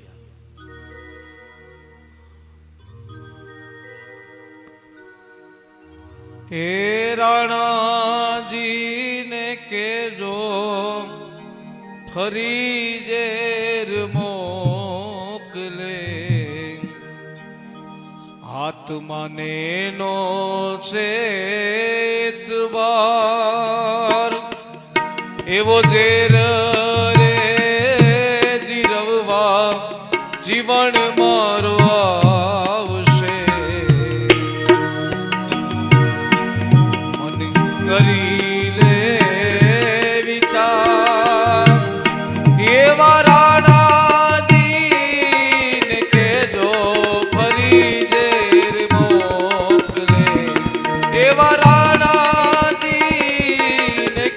હે રાણાજી ને કેજો ફરી ઝેર મોકલે, આત્માને નો ચેતબાર એવો ઝેર રે જીરવવા જીવન મારો આવશે. મન કરી લે વિચાર એવા રાણાજીને કેજો ફરી ઝેર મોકલે, એવા રાણાજીને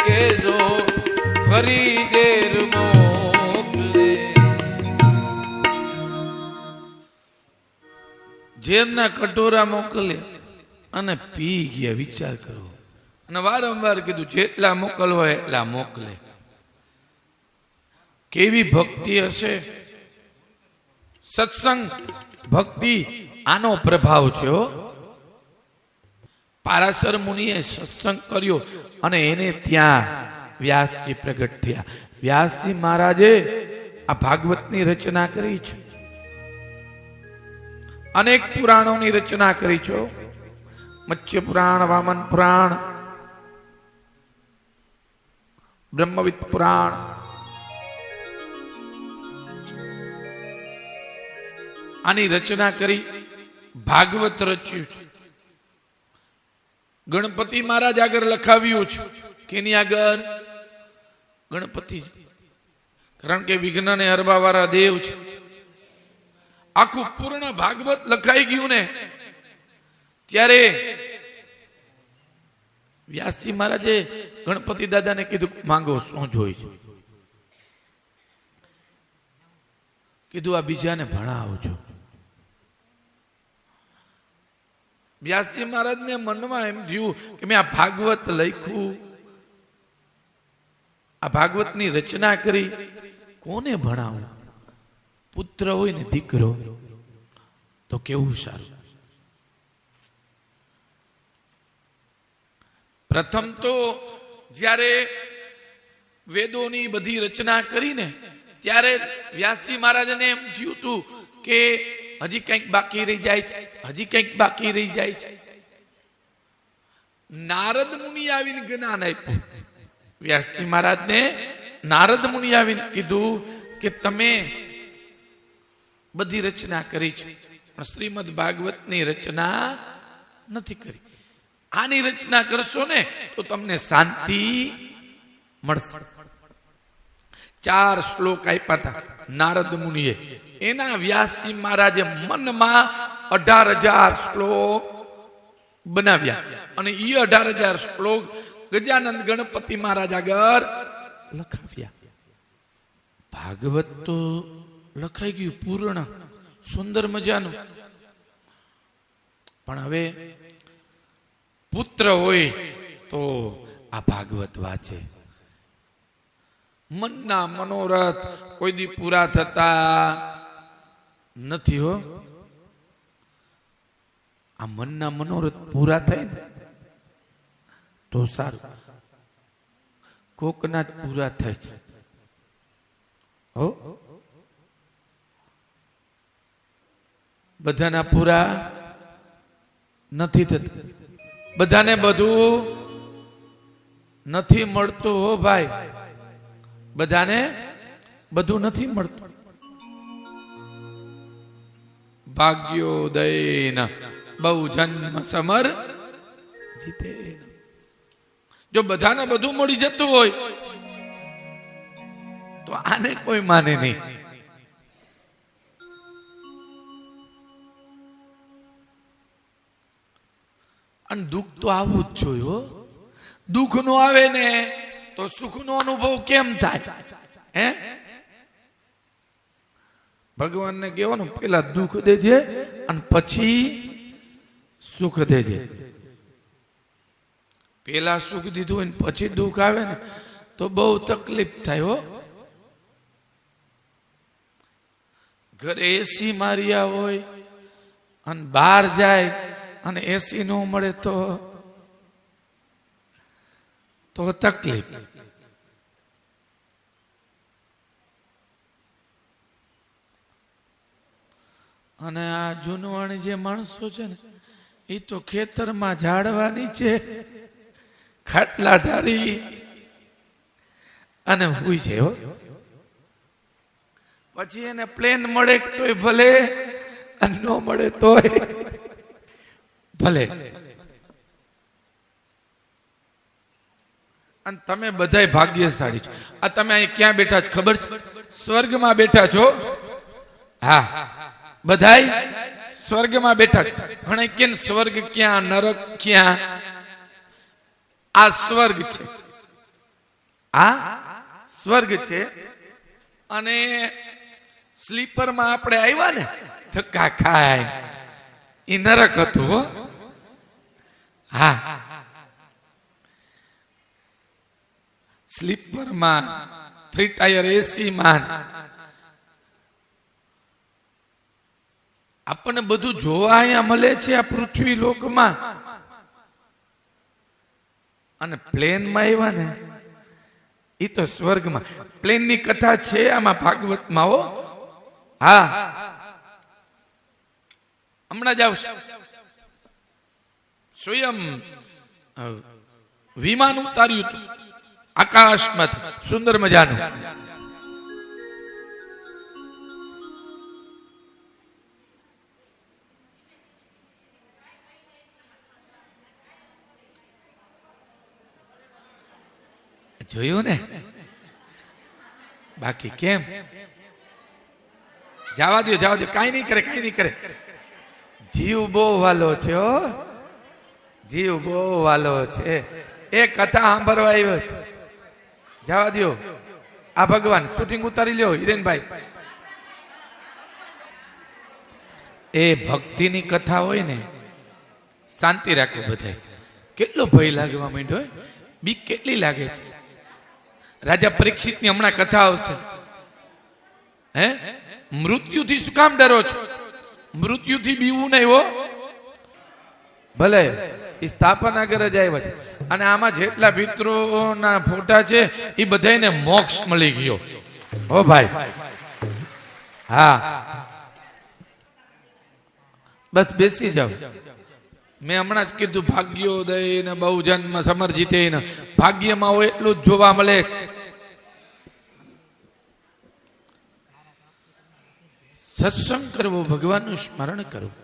કેજો ફરી ઝેર મોકલે. ઝેરના કટોરા મોકલ્યા અને પી ગયા. વિચાર કરો. અને વારંવાર કીધું જેટલા મોકલવા એટલા મોકલે. કેવી ભક્તિ હશે. સત્સંગ ભક્તિ આનો પ્રભાવ છે. હો, પારાશર મુનિએ સત્સંગ કર્યો અને એને ત્યાં વ્યાસજી પ્રગટ થયા. વ્યાસજી મહારાજે આ ભાગવતની રચના કરી છે. અનેક પુરાણોની રચના કરી છે. મત્સ્ય પુરાણ, વામન પુરાણ, બ્રહ્મવિદ પુરાણ, આની રચના કરી ભાગવત રચ્યું છે. ગણપતિ મહારાજ આગળ લખાવ્યું છે. કેની આગળ? ગણપતિ. કારણ કે વિઘ્નને હરવા વાળા દેવ છે. આખું પૂર્ણ ભાગવત લખાઈ ગયું ને ત્યારે વ્યાસજી મહારાજે ગણપતિ દાદાને કીધું, માંગો શું જોઈ છે? કીધું, આ બીજાને ભણાવજો. વ્યાસજી મહારાજને મનમાં એમ થયું કે મેં આ ભાગવત લખ્યું, આ ભાગવતની રચના કરી, કોને ભણાવું? પુત્ર હોય ને દીકરો તો કેવું સારું. પ્રથમ તો જ્યારે વેદોની બધી રચના કરીને ત્યારે વ્યાસજી મહારાજને એમ થયું હતું કે હજી કંઈક બાકી રહી જાય છે, હજી કંઈક બાકી રહી જાય છે. નારદ મુનિ આવીને જ્ઞાન આપ્યું. વ્યાસજી મહારાજને નારદ મુનિ આવીને કીધું કે તમે બધી રચના કરી છે પણ શ્રીમદ ભાગવતની રચના નથી કરી. આની રચના કરશો ને તો તમને શાંતિ મળશે. 4 શ્લોક આપ્યા હતા નારદ મુનિએ. એના વ્યાસજી મહારાજે મનમાં 18,000 શ્લોક બનાવ્યા અને એ 18,000 શ્લોક ગજાનંદ ગણપતિ મહારાજ આગળ લખાવ્યા. ભાગવત તો લખાઈ ગયું પૂર્ણ, સુંદર મજાનું. પણ હવે પુત્ર હોય તો આ ભાગવત વાંચે. મનના મનોરથ કોઈ દી પૂરા થતા નથી. હો, આ મનના મનોરથ પૂરા થાય ને તો સારું. કોકના જ પૂરા થાય છે. હો, બધાના પૂરા નથી થતા. બધાને બધું નથી મળતું હો ભાઈ, બધાને બધું નથી મળતું. ભાગ્યોદયન બહુ જન્મ સમર જીતે. જો બધાને બધું મળી જતું હોય તો આને કોઈ માને નહીં. અને દુઃખ તો આવવું જ જોઈએ હો. દુઃખ નો આવે ને તો સુખ નો અનુભવ કેમ થાય? હે, ભગવાનને કહેવાનું પેલા દુઃખ દેજે અને પછી સુખ દેજે. પેલા સુખ દીધું હોય ને પછી દુઃખ આવે ને તો બહુ તકલીફ થાય હો. ઘરે એસી માર્યા હોય અને બહાર જાય અને એસી ન મળે તો તકલીફ. અને આ જૂનવાણી જે માણસો છે ને એ તો ખેતરમાં ઝાડવાની છે, ખાટલા ઢારી અને હુઈ જાય હો. પછી એને પ્લેન મળે તોય ભલે અને ન મળે તોય ભલે. અને તમે બધાય ભાગ્યશાળી છો. આ તમે અહીં ક્યાં બેઠા છો ખબર છે? સ્વર્ગમાં બેઠા છો. હા, બધાય સ્વર્ગમાં બેઠા છો. ઘણા કે સ્વર્ગ ક્યાં, નરક ક્યાં? આ સ્વર્ગ છે, આ સ્વર્ગ છે. અને સ્લીપરમાં આપણે આવ્યા ને ધક્કા ખાય એ નરક હતું હો. હા, સ્લીપરમાં 3 ટાયર એસી માં આપણને બધું જોવા અહીંયા મળે છે આ પૃથ્વી લોકમાં. અને પ્લેનમાં આવ્યા ને એ તો સ્વર્ગમાં. પ્લેનની કથા છે આમાં ભાગવતમાં હો. હા, હમણાં જ આવશે. સ્વયં વિમાન ઉતાર્યું હતું આકાશમાંથી, સુંદર મજાનું. જોયું ને? બાકી કેમ? જવા દો, જવા દો, કાંઈ નહીં કરે, કાંઈ નહીં કરે. જીવ બહુ વાલો છે હો, જીવ બહુ વાલો છે. એ કથા સાંભળવા આવ્યો છે. જવા દો. આ ભગવાન શૂટિંગ ઉતારી લ્યો હિરેનભાઈ. એ ભક્તિની કથા હોય ને, શાંતિ રાખો બધાય. કેટલો ભય લાગવા માંડ્યો, બીક કેટલી લાગે છે. રાજા પરીક્ષિત ની હમણાં કથા આવશે. હે, મૃત્યુથી શું કામ ડરો છો? મૃત્યુથી બીવું નહીં હો. ભલે એ સ્થાપના ઘરે જ આવ્યા છે. અને આમાં જેટલા પિતરોના ફોટા છે એ બધાને મોક્ષ મળી ગયો હો ભાઈ. હા, બસ બેસી જાવ. મેં હમણાં જ કીધું ભાગ્યોદય ને બહુ જન્મ સમર્જિતે ને ભાગ્યમાં હોય એટલું જ જોવા મળે છે. સત્સંગ કરવો, ભગવાનનું સ્મરણ કરવું.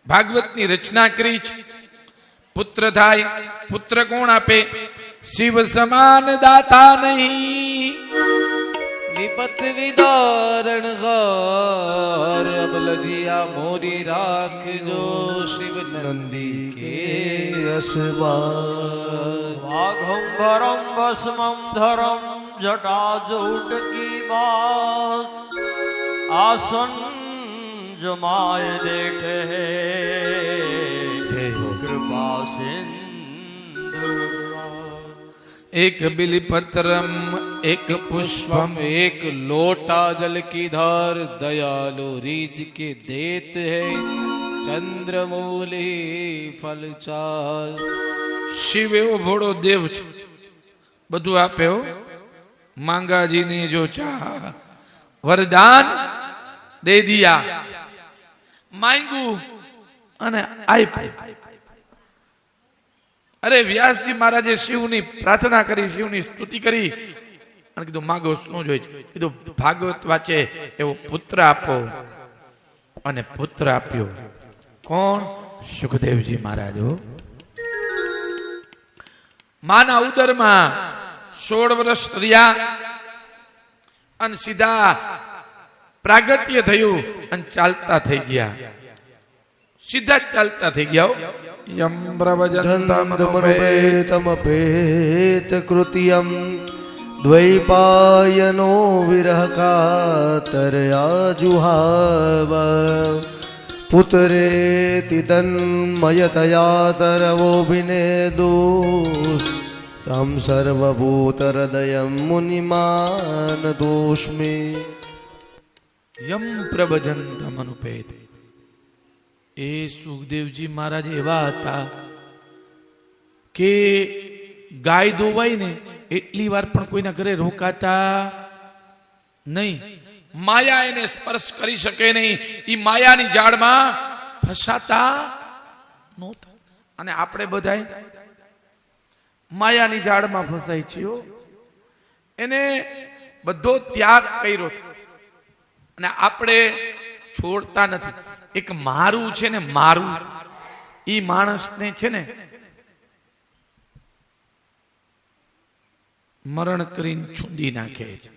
ભાગવતની રચના કરી છે. પુત્ર થાય, પુત્ર કોણ આપે? શિવ સમાન દાતા નહીં. નિપત વિદારણ હાર અબલજીયા મોરી રાખજો શિવ નંદી કે અસવાર. વાઘંબરમ ભસ્મમ ધરમ જટા જૌટકી બાત આસન જમાય દેઠે કૃપા સિંધુ. એક બિલીપत्रम एक पुष्पम एक लोटा जल की धार दयालु रीज के देत है चंद्रमूली फल चाल. શિવ એવો ભોળો દેવ છે, બધું આપે હો. માંગાજીને જો ચાહ વરદાન દે દિયા. માંગ્યું અને આપ્યું. અરે વ્યાસજી મહારાજે શિવની પ્રાર્થના કરી, શિવની સ્તુતિ કરી અને કીધું માગો શું જોઈએ? કીધું ભાગવત વાંચે એવો પુત્ર આપો. અને પુત્ર આપ્યો. કોણ? સુખદેવજી મહારાજ. માના ઉદરમાં 16 વર્ષ રહ્યા અને સીધા પ્રાગટ્ય થયું અને ચાલતા થઈ ગયા. સીધા જ ચાલતા થઈ ગયા. યમ ચંદમનુપેત કૃત્યમ દ્વૈપાયનો વિરહ કાતરયા જુહાવ પુત્રેતિ તન્મયતયા તરવોభిનેદુષ તમ સર્વભૂતહૃદયં મુનિમાન દોષમે. યમ પ્રભજંતમ અનુપેત. એ સુખદેવજી મહારાજ એવા હતા કે ગાય દોવાય ને એટલી વાર પણ કોઈના ઘરે રોકાતા નહીં. માયા એને સ્પર્શ કરી શકે નહીં. ઈ માયાની જાળમાં ફસાતા નહોતા. અને આપણે બધાય માયાની જાળમાં ફસાઈ છીએ. એને બધો ત્યાગ કર્યો અને આપણે છોડતા નથી. એક મારું છે ને, મારું ઈ માણસને છે ને મરણ કરીને છૂંદી નાખે છે.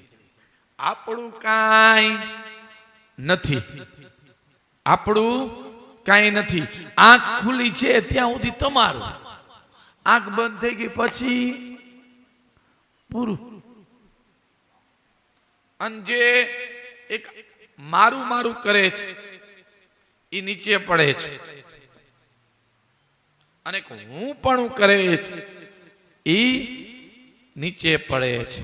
આપણું કાંઈ નથી, આપણું કાંઈ નથી. આંખ ખુલી છે ત્યાં સુધી તમારું. આંખ બંધ થઈ ગઈ પછી પૂરું. અને જે એક મારું મારું કરે છે એ નીચે પડે છે અને હું પણ કરે છે એ નીચે પડે છે.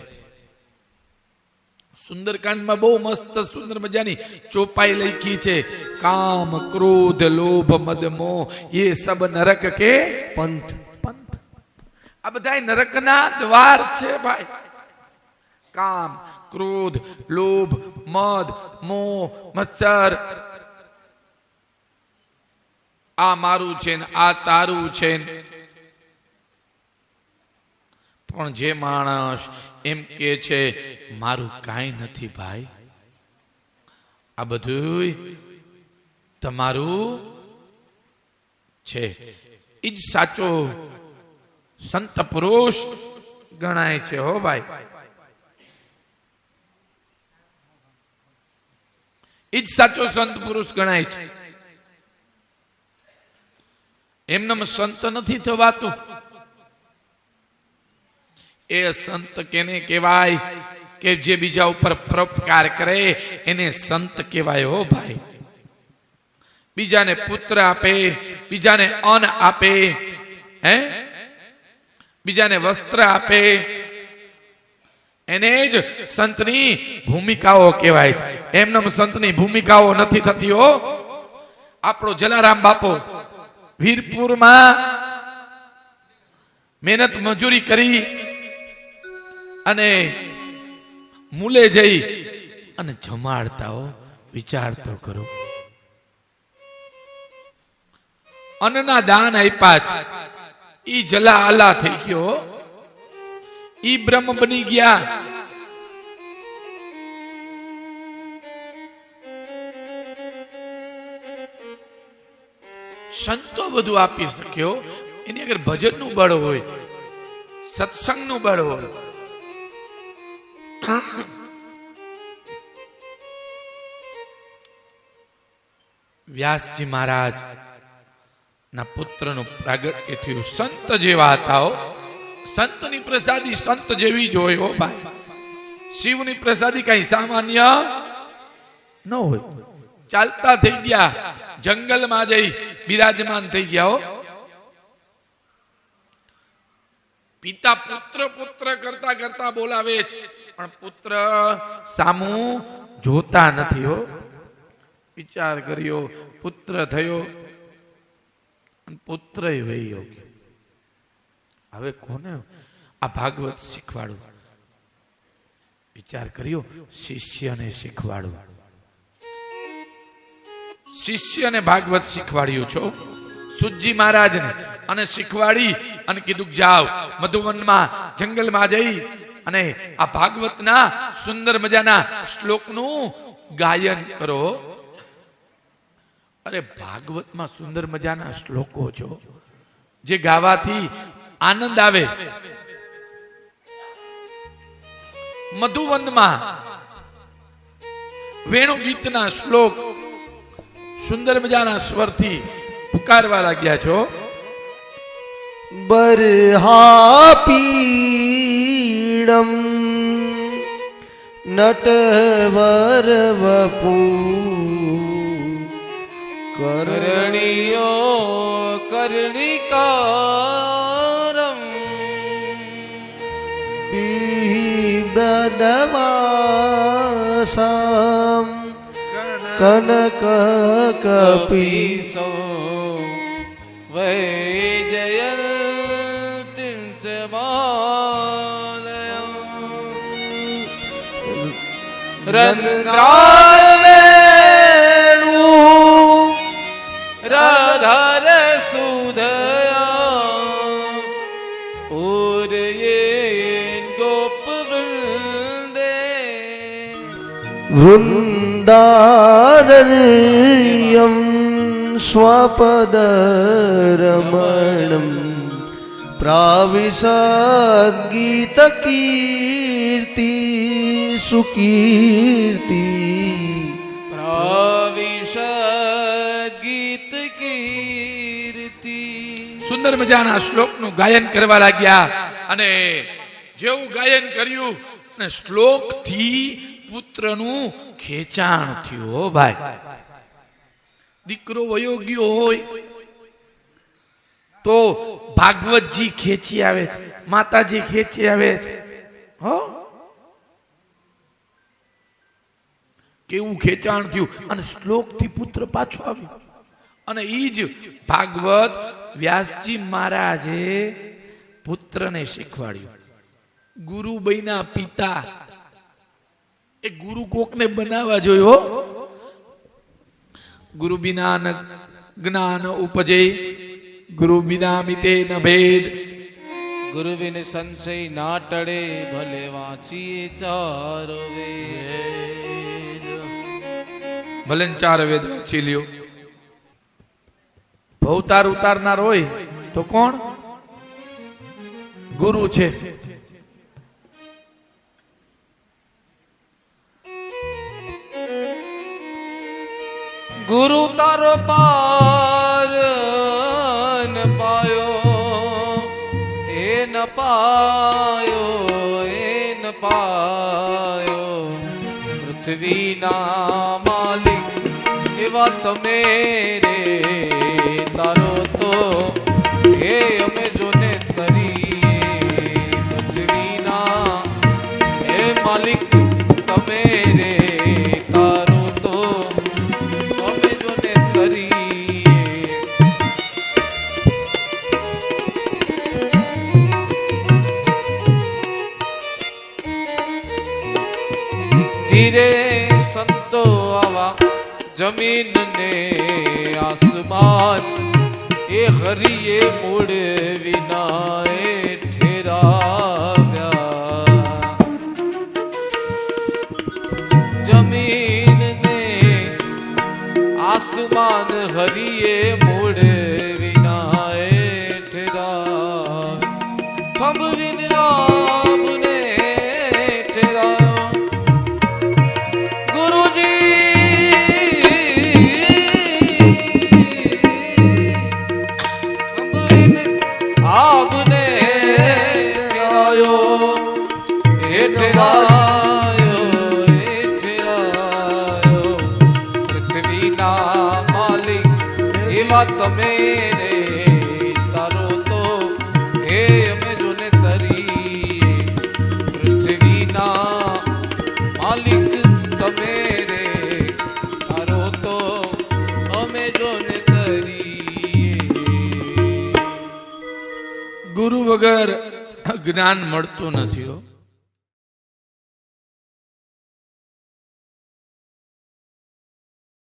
સુંદરકાંડમાં બહુ મસ્ત સુંદર મજાની ચોપાઈ લખી છે. કામ ક્રોધ લોભ મદ મોહ ये सब નરક કે પંથ. પંથ. આ બધા નરકના દ્વાર છે ભાઈ. કામ ક્રોધ લોભ મદ મોહ મત્સર. આ મારું છે ને આ તારું છે. પણ જે માણસ એમ કે છે મારું કાંઈ નથી ભાઈ, આ બધું તમારું છે, એ જ સાચો સંત પુરુષ ગણાય છે. હો ભાઈ, એ જ સાચો સંત પુરુષ ગણાય છે. એમનેમ સંત નથી થવાતું. એ સંત કેને કહેવાય કે જે બીજા ઉપર પરોપકાર કરે એને સંત કહેવાય. હો ભાઈ, બીજાને પુત્ર આપે, બીજાને અન્ન આપે, હે બીજાને વસ્ત્ર આપે, એને જ સંતની ભૂમિકાઓ કહેવાય છે. એમનેમ સંતની ભૂમિકાઓ નથી થતી. હો, આપણો જલારામ બાપો વીરપુરમાં મહેનત મજૂરી કરી અને મૂલે જઈ અને જમાડતા. હો, વિચાર તો કરો. અન્નના દાન આપ્યા છે. ઈ જલા આલા થઈ ગયો. ઈ બ્રહ્મ બની ગયા. સંતો બધું આપી શક્યો. એની અગર ભજનનું બળ હોય, સત્સંગનું બળ હોય. વ્યાસજી મહારાજ ના પુત્રનું પ્રાગટ્ય થયું. સંત જેવા હતા. સંતની પ્રસાદી સંત જેવી જ હોય. હો ભાઈ, શિવની પ્રસાદી કઈ સામાન્ય ન હોય. ચાલતા થઈ ગયા, જંગલમાં જઈ બિરાજમાન થઈ ગયા. હો, પિતા પુત્ર પુત્ર કરતા કરતા બોલાવે છે, પણ પુત્ર સામું જોતા નથી. હો, વિચાર કર્યો, પુત્ર થયો, પુત્ર વહ્યો. હવે કોને આ ભાગવત શીખવાડું? વિચાર કર્યો, શિષ્યને શીખવાડું. શિષ્યને ભાગવત શીખવાડ્યું છો, સુજી મહારાજને, અને શીખવાડી અને કીધું કે જાઓ મધુવનમાં જંગલમાં જઈ અને આ ભાગવતના સુંદર મજાના શ્લોકનું ગાયન કરો. અરે ભાગવતમાં સુંદર મજાના શ્લોકો છો જે ગાવાથી આનંદ આવે. મધુવનમાં વેણુ ગીતના શ્લોક સુંદર મજાના સ્વરથી પુકારવા લાગ્યા છો. બરહાપીડમ નટવર વપુ કરણીયો કર્ણિકારમ બિહ્રદવાસમ કનક કપીસો વૈજયંતિં ચ માલયં રંદ્રાવેણુ રાધર સુધયા ઉરયેન ગોપવૃંદે વૃંદારણ્યમ સ્વપદરમણમ પ્રાવિશદ ગીત કીર્તિ સુકીર્તિ પ્રાવિશદ ગીત કીર્તિ. સુંદર મજાના શ્લોકનું ગાયન કરવા લાગ્યા અને જેવું ગાયન કર્યું અને શ્લોકથી પુત્રનું ખેંચાણ થયું. હો ભાઈ, દીકરો વયોગ્ય હોય તો ભાગવતજી ખેંચી આવે છે, માતાજી ખેંચી આવે છે. હો કેવું ખેંચાણ થયું અને શ્લોકથી પુત્ર પાછો આવ્યો. અને ઈ જ ભાગવત વ્યાસજી મહારાજે પુત્રને શીખવાડ્યું. ગુરુ બન્યા પિતા, એ ગુરુ કોકને બનાવવા જોયો. ગુરુ બિના ન જ્ઞાન ઉપજે, ગુરુ બિના મિતે ન ભેદ. ગુરુ બિન સંશય ના ટળે, ભલે વાંચીએ ચાર વેદ. ભલે ચાર વેદ વાંચી લ્યો. ભવતાર ઉતારનાર હોય તો કોણ? ગુરુ છે. ગુરુ તારો પાર ન પાયો, એ ન પાયો, એ ન પાયો. પૃથ્વીના માલિક એવા તમે રે, તારો તો એ અમે જોને તરીએ. પૃથ્વીના એ માલિક તમે રે, તારો તો અમે જોને તરીએ. ધીરે સંતો આવા જમીન ને આસમાન, એ હરિયે મૂળ વિના એ ઠેરાવ્યા. જમીન ને આસમાન હરિયે મૂળ વિના એ ઠેરાવ્યા. ખંભવીને આપને ઠેરાવ્યો. આપને ઠેરાયો, એ ઠેરાયો, એ ઠેરાયો. પૃથ્વીના માલિક એવા તમે રે, તારો તો એ અમે જોને તરીએ. પૃથ્વીના માલિક તમે રે, તારો તો અમે જોને તરીએ. ગુરુ વગર જ્ઞાન મળતું નથી.